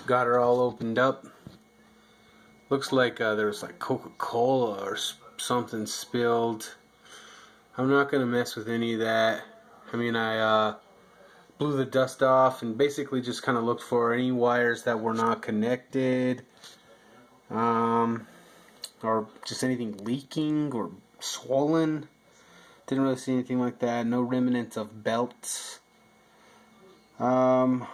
Got her all opened up. Looks like there was like Coca-Cola or something spilled. I'm not gonna mess with any of that. I mean, I blew the dust off and basically just kind of looked for any wires that were not connected, or just anything leaking or swollen. Didn't really see anything like that. No remnants of belts. So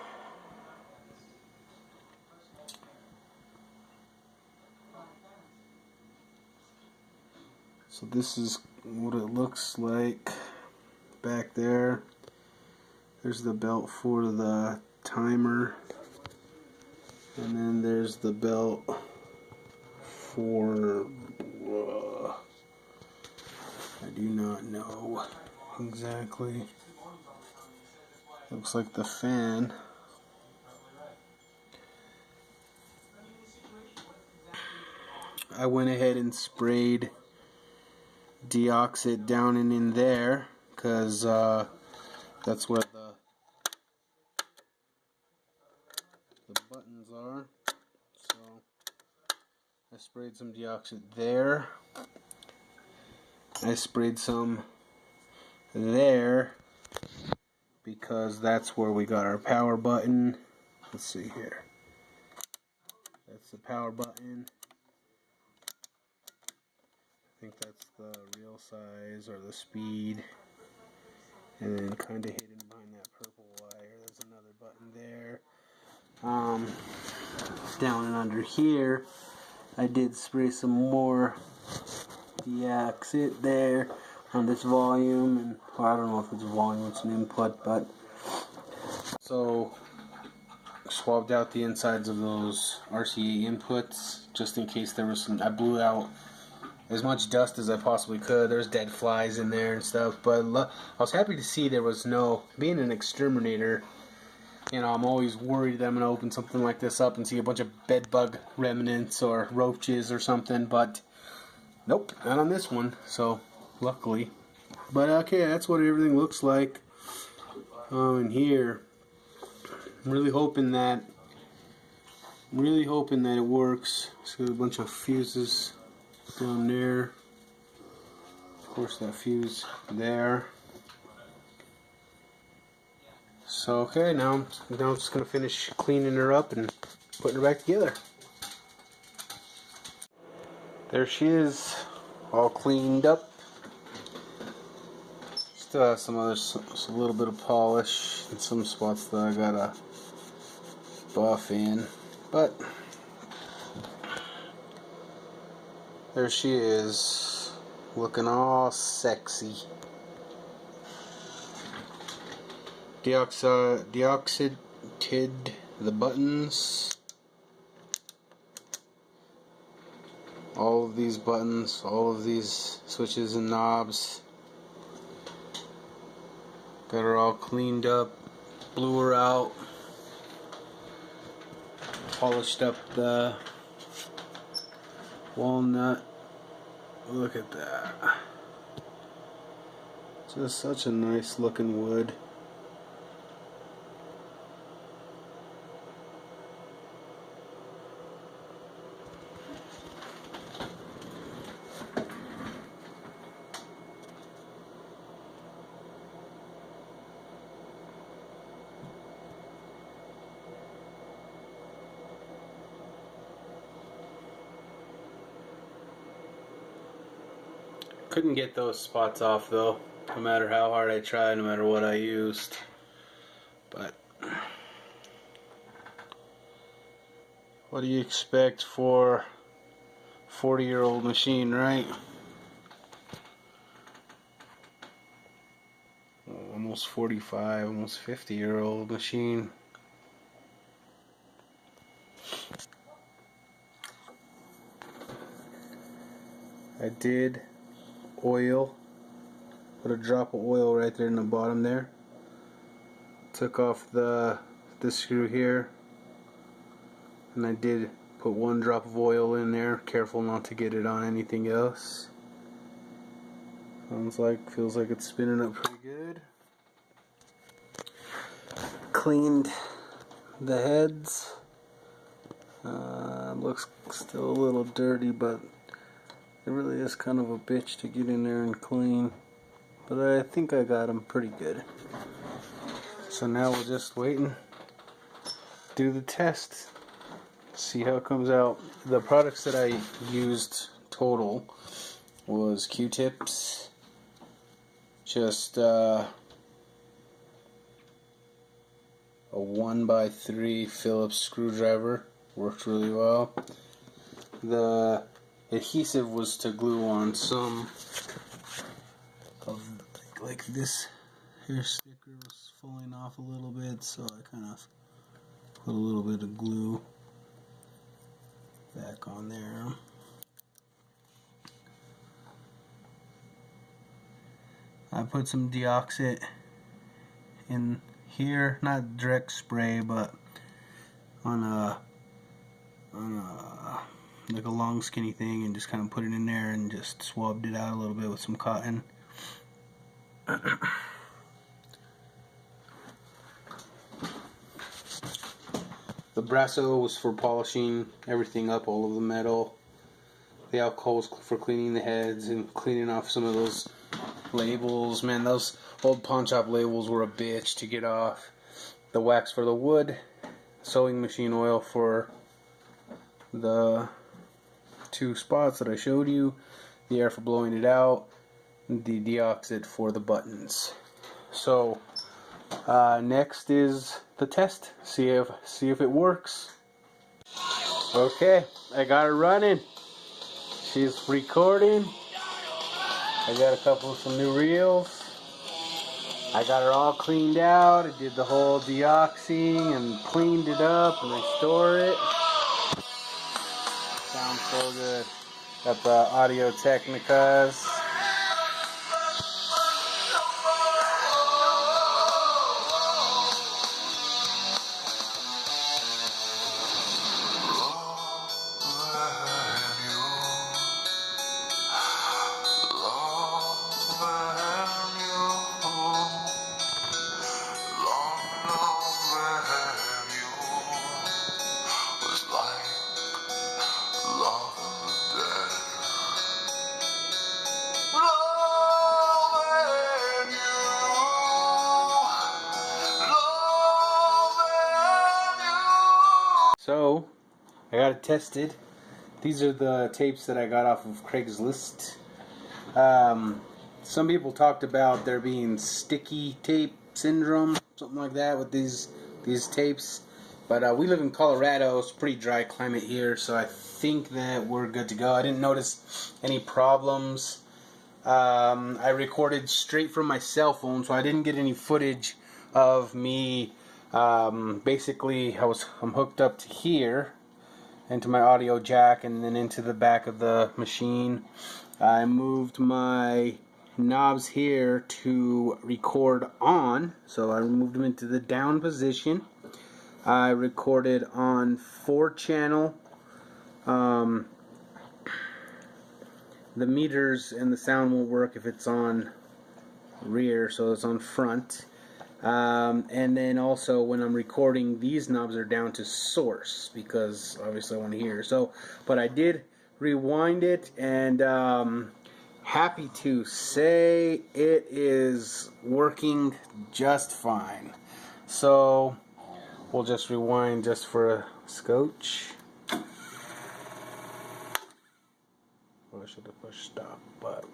this is what it looks like back there. There's the belt for the timer, and then there's the belt for I do not know exactly. Looks like the fan. I went ahead and sprayed deoxit down and in there because that's where the buttons are. So I sprayed some deoxit there. I sprayed some there because that's where we got our power button. Let's see here. That's the power button. I think that's the real size or the speed. And then kind of hidden behind that purple wire, there's another button there. Down and under here, I did spray some more deoxit there on this volume, and well, I don't know if it's a volume, it's an input, but so swabbed out the insides of those RCA inputs just in case there was some. I blew out as much dust as I possibly could. There's dead flies in there and stuff, but I was happy to see there was no. Being an exterminator, you know, I'm always worried that I'm going to open something like this up and see a bunch of bed bug remnants or roaches or something, but nope, not on this one, so luckily. But okay, that's what everything looks like in here. I'm really hoping that it works. So a bunch of fuses down there. Of course, that fuse there. So okay, now I'm just gonna finish cleaning her up and putting her back together. There she is, all cleaned up. Still have a little bit of polish in some spots that I gotta buff in, but there she is, looking all sexy. Deoxited the buttons. All of these buttons, all of these switches and knobs. Got her all cleaned up, blew her out, polished up the walnut. Look at that. Just such a nice looking wood. Couldn't get those spots off though, no matter how hard I tried, no matter what I used. But what do you expect for a 40-year-old machine, right? Almost 45, almost 50-year-old machine. I did oil, put a drop of oil right there in the bottom there. Took off this screw here, and I did put one drop of oil in there, careful not to get it on anything else. Feels like it's spinning up pretty good. Cleaned the heads, Looks still a little dirty, but it really is kind of a bitch to get in there and clean. But I think I got them pretty good. So now we'll just wait and do the test. See how it comes out. The products that I used total was Q-tips, just a 1x3 Phillips screwdriver, worked really well. The adhesive was to glue on some of, like this hair sticker was falling off a little bit, so I kind of put a little bit of glue back on there. I put some deoxit in here, not direct spray, but on a like a long skinny thing, and just kind of put it in there and just swabbed it out a little bit with some cotton. The Brasso was for polishing everything up, all of the metal. The alcohol was for cleaning the heads and cleaning off some of those labels. Man, those old pawn shop labels were a bitch to get off. The wax for the wood, sewing machine oil for the 2 spots that I showed you, the air for blowing it out, the deoxit for the buttons. So next is the test. See if it works. Okay, I got it running. She's recording. I got a couple of some new reels. I got her all cleaned out. I did the whole deoxing and cleaned it up and restored it. Sounds so good. Got the Audio Technicas. So, I got it tested. These are the tapes that I got off of Craigslist. Some people talked about there being sticky tape syndrome, something like that, with these tapes. But we live in Colorado. It's a pretty dry climate here, so I think that we're good to go. I didn't notice any problems. I recorded straight from my cell phone, so I didn't get any footage of me. Basically, I'm hooked up to here, into my audio jack, and then into the back of the machine. I moved my knobs here to record on, so I moved them into the down position. I recorded on 4-channel. The meters and the sound won't work if it's on rear, so it's on front. And then also when I'm recording, these knobs are down to source because obviously I want to hear. So, but I did rewind it, and happy to say it is working just fine. So we'll just rewind just for a scotch. Well, I should have pushed stop, but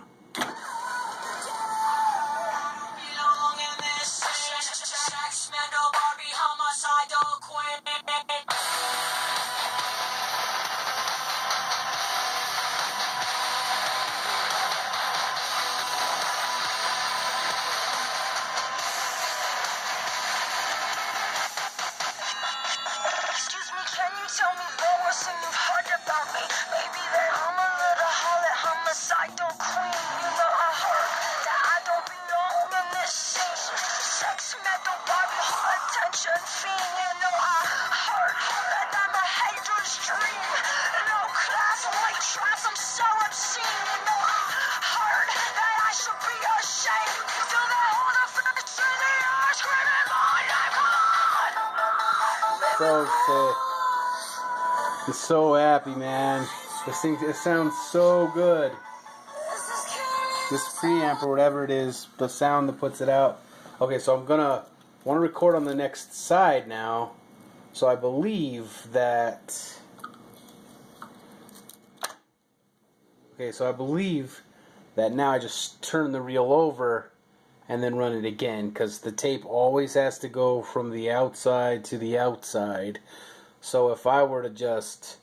so sick. I'm so happy, man. This thing, it sounds so good. This preamp or whatever it is, the sound that puts it out. Okay, so want to record on the next side now. So I believe that. Okay, so I believe that now I just turn the reel over and then run it again, because the tape always has to go from the outside to the outside. So if I were to just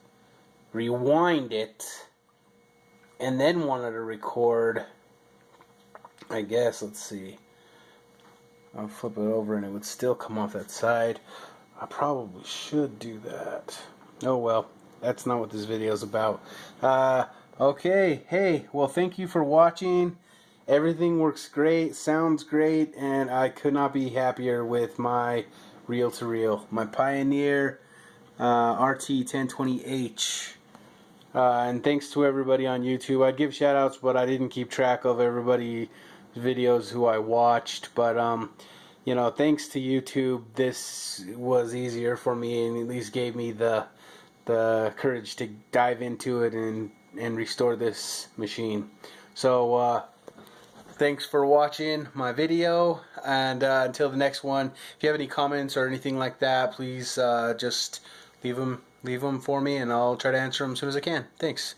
rewind it and then wanted to record, I guess, let's see, I'll flip it over and it would still come off that side. I probably should do that. Oh well, that's not what this video is about. Okay, hey, well, thank you for watching. Everything works great, sounds great, and I could not be happier with my reel-to-reel, my Pioneer RT-1020H. And thanks to everybody on YouTube. I'd give shout-outs, but I didn't keep track of everybody's videos who I watched. But, you know, thanks to YouTube, this was easier for me and at least gave me the courage to dive into it and restore this machine. So, thanks for watching my video, and until the next one, if you have any comments or anything like that, please just leave them for me, and I'll try to answer them as soon as I can. Thanks.